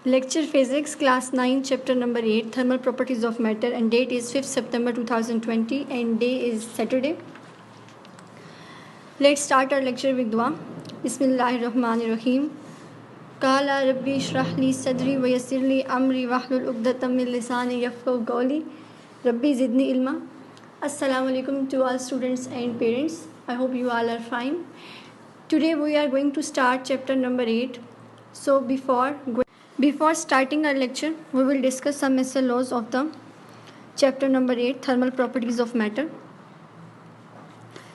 Lecture Physics, Class 9, Chapter number 8, Thermal Properties of Matter, and date is 5th September 2020 and day is Saturday. Let's start our lecture with dua. Bismillahirrahmanirrahim. Qala Rabbi shrah li sadri wa yassir li amri wahlul uqdatam min lisani yafqahu qawli. Rabbi zidni ilma. Assalamu alaikum to all students and parents. I hope you all are fine. Today we are going to start chapter number 8. So before starting our lecture, we will discuss some essential laws of the chapter number 8, Thermal Properties of Matter.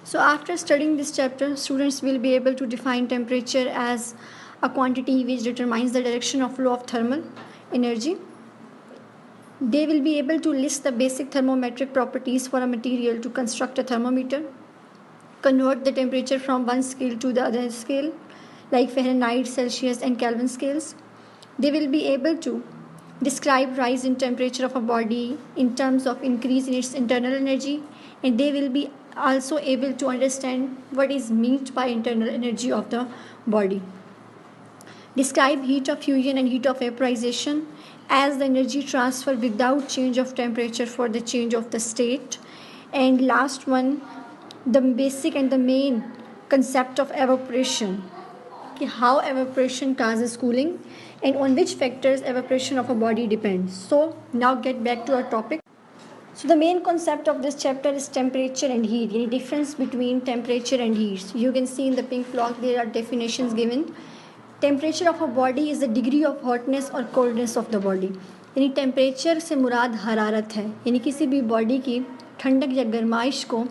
So after studying this chapter, students will be able to define temperature as a quantity which determines the direction of flow of thermal energy. They will be able to list the basic thermometric properties for a material to construct a thermometer, convert the temperature from one scale to the other scale, like Fahrenheit, Celsius and Kelvin scales. They will be able to describe rise in temperature of a body in terms of increase in its internal energy, and they will be also able to understand what is meant by internal energy of the body. Describe heat of fusion and heat of vaporization as the energy transfer without change of temperature for the change of the state. And last one, the basic and the main concept of evaporation, how evaporation causes cooling and on which factors evaporation of a body depends. So now get back to our topic. So the main concept of this chapter is temperature and heat, any difference between temperature and heat. So you can see in the pink block there are definitions given. Temperature of a body is the degree of hotness or coldness of the body. यानी temperature से मुराद हरारत है, यानी किसी भी body की ठंडक या गर्माइश को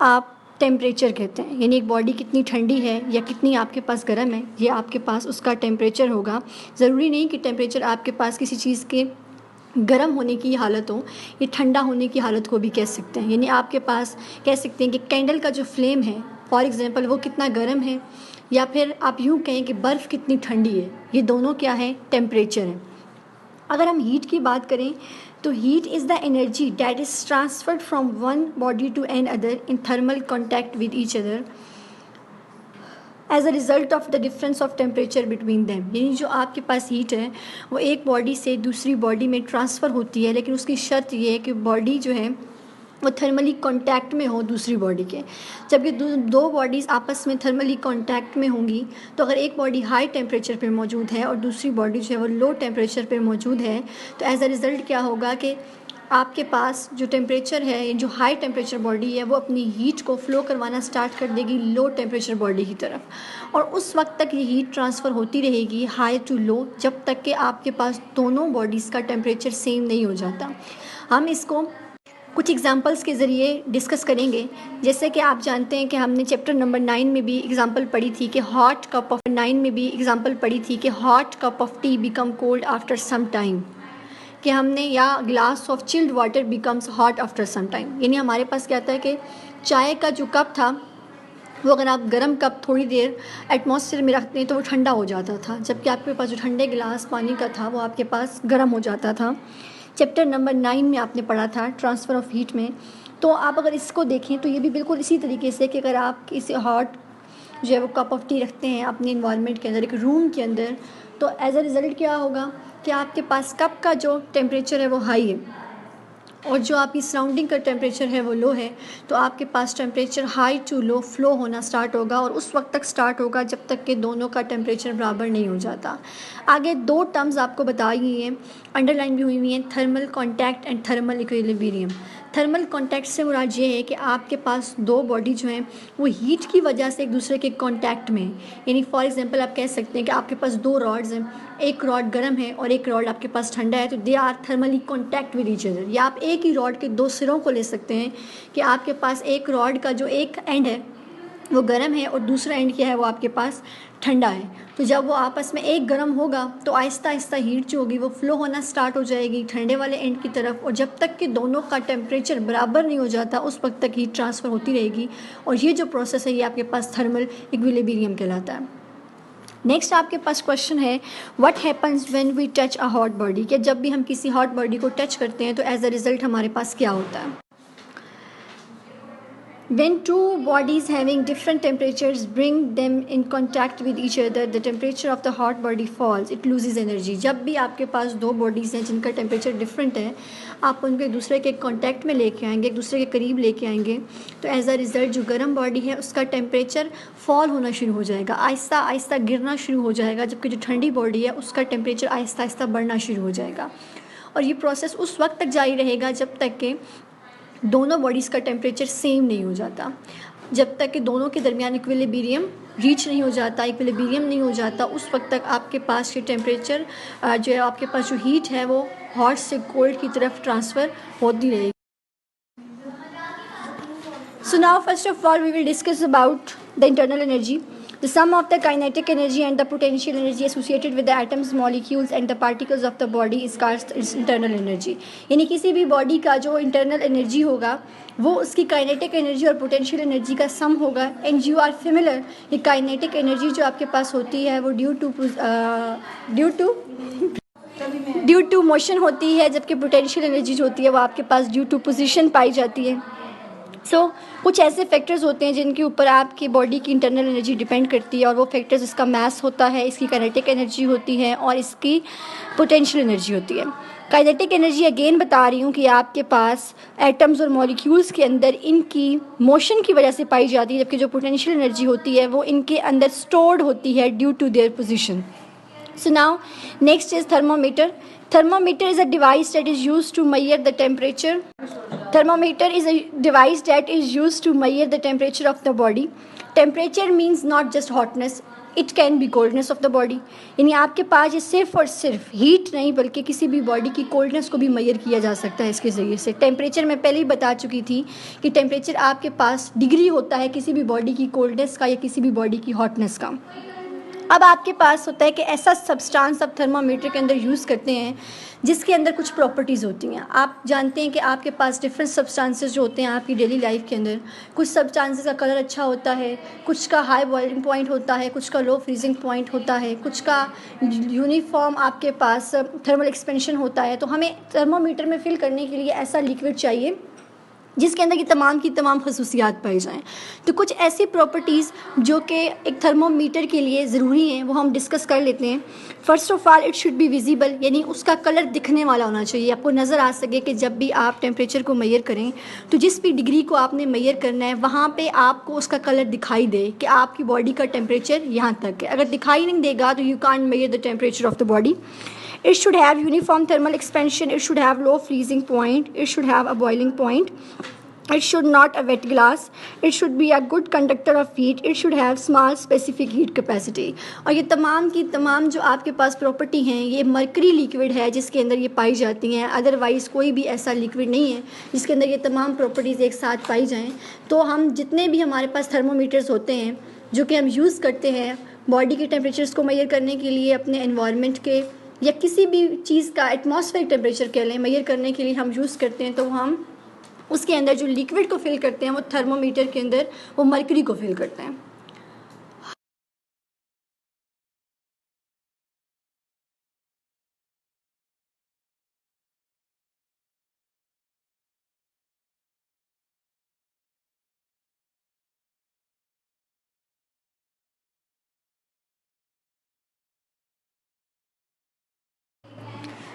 आप टेम्परेचर कहते हैं. यानी एक बॉडी कितनी ठंडी है या कितनी आपके पास गर्म है, ये आपके पास उसका टेम्परेचर होगा. ज़रूरी नहीं कि टेम्परेचर आपके पास किसी चीज़ के गर्म होने की हालत हो, ये ठंडा होने की हालत को भी कह सकते हैं. यानी आपके पास कह सकते हैं कि कैंडल का जो फ्लेम है फॉर एग्ज़ाम्पल वो कितना गर्म है, या फिर आप यूँ कहें कि बर्फ़ कितनी ठंडी है. ये दोनों क्या है, टेम्परेचर है. अगर हम हीट की बात करें तो heat is the energy that is transferred from one body to another in thermal contact with each other as a result of the difference of temperature between them. यानी जो आपके पास हीट है वो एक बॉडी से दूसरी body में transfer होती है, लेकिन उसकी शर्त ये है कि बॉडी जो है वो थर्मली कांटेक्ट में हो दूसरी बॉडी के. जब ये दो बॉडीज़ आपस में थर्मली कांटेक्ट में होंगी तो अगर एक बॉडी हाई टेम्परेचर पे मौजूद है और दूसरी बॉडी जो है वो लो टेम्परेचर पे मौजूद है, तो एज अ रिज़ल्ट क्या होगा कि आपके पास जो टेम्परेचर है, जो हाई टेम्परेचर बॉडी है वो अपनी हीट को फ़्लो करवाना स्टार्ट कर देगी लो टेम्परेचर बॉडी की तरफ, और उस वक्त तक ये हीट ट्रांसफ़र होती रहेगी हाई टू लो जब तक कि आपके पास दोनों बॉडीज़ का टेम्परेचर सेम नहीं हो जाता. हम इसको कुछ एग्जांपल्स के ज़रिए डिस्कस करेंगे. जैसे कि आप जानते हैं कि हमने चैप्टर नंबर 9 में भी एग्जांपल पढ़ी थी कि hot cup of tea become cold after some time, कि हमने या glass of chilled water becomes hot after some time. यानी हमारे पास क्या आता है कि चाय का जो कप था वो अगर आप गर्म कप थोड़ी देर एटमॉस्फेयर में रखते हैं तो वो ठंडा हो जाता था, जबकि आपके पास जो ठंडे गिलास पानी का था वो आपके पास गर्म हो जाता था. चैप्टर नंबर 9 में आपने पढ़ा था ट्रांसफ़र ऑफ हीट में. तो आप अगर इसको देखें तो ये भी बिल्कुल इसी तरीके से कि अगर आप इसे हॉट जो है वो कप ऑफ टी रखते हैं अपने इन्वायरमेंट के अंदर, एक रूम के अंदर, तो एज अ रिज़ल्ट क्या होगा कि आपके पास कप का जो टेम्परेचर है वो हाई है और जो आपकी सराउंडिंग का टेम्परेचर है वो लो है, तो आपके पास temperature high to low flow होना स्टार्ट होगा, और उस वक्त तक स्टार्ट होगा जब तक कि दोनों का टेम्परेचर बराबर नहीं हो जाता. आगे दो टर्म्स आपको बताई गई हैं, अंडरलाइन भी हुई हुई हैं, thermal contact and thermal equilibrium. Thermal contact से मुराद ये है कि आपके पास दो बॉडी जो हैं वो हीट की वजह से एक दूसरे के कॉन्टैक्ट में हैं. यानी फॉर एग्जांपल आप कह सकते हैं कि आपके पास दो रॉड्स हैं, एक रॉड गर्म है और एक रॉड आपके पास ठंडा है, तो they are thermally contact with each other. या आप एक ही रॉड के दो सिरों को ले सकते हैं कि आपके पास एक रॉड का जो एक एंड है वो गर्म है और दूसरा एंड क्या है वो आपके पास ठंडा है. तो जब वो आपस में एक गर्म होगा तो आहिस्ता आहिस्ता हीट जो होगी वो फ़्लो होना स्टार्ट हो जाएगी ठंडे वाले एंड की तरफ, और जब तक कि दोनों का टेम्परेचर बराबर नहीं हो जाता उस वक्त तक हीट ट्रांसफ़र होती रहेगी, और ये जो प्रोसेस है ये आपके पास थर्मल इक्विलिब्रियम कहलाता है. नेक्स्ट आपके पास क्वेश्चन है, what happens when we touch a hot body, कि जब भी हम किसी हॉट बॉडी को टच करते हैं तो एज अ रिज़ल्ट हमारे पास क्या होता है. When two bodies having different temperatures bring them in contact with each other, the temperature of the hot body falls, it loses energy. जब भी आपके पास दो बॉडीज़ हैं जिनका टेम्परेचर डिफरेंट है, आप उनको एक दूसरे के कॉन्टैक्ट में लेके आएंगे, एक दूसरे के करीब लेके आएंगे, तो एज अ रिज़ल्ट जो गर्म बॉडी है उसका टेम्परेचर फॉल होना शुरू हो जाएगा, आहिस्ता आहिस्ता गिरना शुरू हो जाएगा, जबकि जो ठंडी बॉडी है उसका टेम्परेचर आहिस्ता आहिस्ता बढ़ना शुरू हो जाएगा. और ये प्रोसेस उस वक्त तक जारी रहेगा जब तक कि दोनों बॉडीज़ का टेम्परेचर सेम नहीं हो जाता, जब तक कि दोनों के दरमियान इक्विलिब्रियम रीच नहीं हो जाता, इक्विलिब्रियम नहीं हो जाता, उस वक्त तक आपके पास ये टेम्परेचर जो है, आपके पास जो हीट है वो हॉट से कोल्ड की तरफ ट्रांसफ़र होती रहेगी. So now first of all we will discuss about the internal energy. The sum of the kinetic energy and the potential energy associated with the atoms, molecules and the particles of the body is called its internal energy. यानी किसी भी body का जो internal energy होगा वो उसकी kinetic energy और potential energy का सम होगा. एंड यू आर सिमिलर, ये काइनेटिक एनर्जी जो आपके पास होती है वो ड्यू टू मोशन होती है, जबकि पोटेंशियल एनर्जी जो होती है वो आपके पास ड्यू टू पोजीशन पाई जाती है. कुछ ऐसे फैक्टर्स होते हैं जिनके ऊपर आपकी बॉडी की इंटरनल एनर्जी डिपेंड करती है, और वो फैक्टर्स इसका मास होता है, इसकी काइनेटिक एनर्जी होती है और इसकी पोटेंशियल एनर्जी होती है. काइनेटिक एनर्जी अगेन बता रही हूँ कि आपके पास एटम्स और मॉलिक्यूल्स के अंदर इनकी मोशन की वजह से पाई जाती है, जबकि जो पोटेंशियल एनर्जी होती है वो इनके अंदर स्टोर्ड होती है due to their position. So now next is thermometer. Thermometer is a device that is used to measure the temperature. Thermometer is a device that is used to measure the temperature of the body. Temperature means not just hotness, it can be coldness of the body. यानी आपके पास ये सिर्फ और सिर्फ heat नहीं बल्कि किसी भी बॉडी की कोल्डनेस को भी मेजर किया जा सकता है इसके ज़रिए से. टेम्परेचर मैं पहले ही बता चुकी थी कि टेम्परेचर आपके पास डिग्री होता है किसी भी बॉडी की कोल्डनेस का या किसी भी बॉडी की हॉटनेस का. अब आपके पास होता है कि ऐसा सब्सटेंस आप थर्मामीटर के अंदर यूज़ करते हैं जिसके अंदर कुछ प्रॉपर्टीज़ होती हैं. आप जानते हैं कि आपके पास डिफरेंट सब्सटेंसेस जो होते हैं आपकी डेली लाइफ के अंदर, कुछ सब्सटेंसेस का कलर अच्छा होता है, कुछ का हाई बॉइलिंग पॉइंट होता है, कुछ का लो फ्रीजिंग पॉइंट होता है, कुछ का यूनिफॉर्म आपके पास थर्मल एक्सपेंशन होता है. तो हमें थर्मोमीटर में फिल करने के लिए ऐसा लिक्विड चाहिए जिसके अंदर की तमाम खसूसियात पाई जाएं. तो कुछ ऐसी प्रॉपर्टीज़ जो कि एक थर्मोमीटर के लिए ज़रूरी हैं वो हम डिस्कस कर लेते हैं. First of all it should be visible, यानी उसका कलर दिखने वाला होना चाहिए, आपको नज़र आ सके कि जब भी आप टेम्परेचर को मेजर करें तो जिस भी डिग्री को आपने मेजर करना है वहाँ पे आपको उसका कलर दिखाई दे कि आपकी बॉडी का टेम्परेचर यहाँ तक है. अगर दिखाई नहीं देगा तो you can't measure the temperature of the body. It should have uniform thermal expansion. It should have low freezing point. It should have a boiling point. It should not a wet glass. It should be a good conductor of heat. It should have small specific heat capacity. और ये तमाम की तमाम जो आपके पास property हैं ये mercury liquid है जिसके अंदर ये पाई जाती हैं. अदरवाइज़ कोई भी ऐसा लिक्विड नहीं है जिसके अंदर ये तमाम प्रॉपर्टीज़ एक साथ पाई जाएँ. तो हम जितने भी हमारे पास थर्मोमीटर्स होते हैं जो कि हम यूज़ करते हैं बॉडी के टेम्परेचर्स को मेजर करने के लिए, अपने एनवायरनमेंट के या किसी भी चीज़ का एटमॉस्फेरिक टेम्परेचर कह लें मेजर करने के लिए हम यूज़ करते हैं, तो हम उसके अंदर जो लिक्विड को फिल करते हैं वो थर्मोमीटर के अंदर वो मरकरी को फिल करते हैं.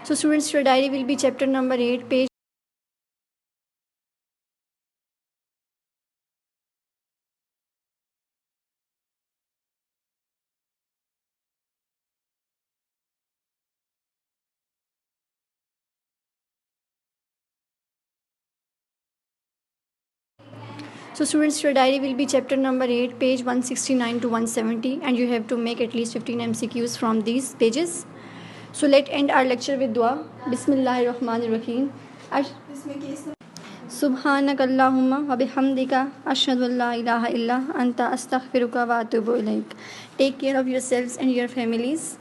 So students, your diary will be chapter number 8, page. So students, your diary will be chapter number 8, page 169 to 170, and you have to make at least 15 MCQs from these pages. So let's end our lecture with dua. Bismillahirrahmanirrahim. Subhanakallahumma wa bihamdika ashhadu an la ilaha illa anta astaghfiruka wa atubu ilaik. Take care of yourselves and your families.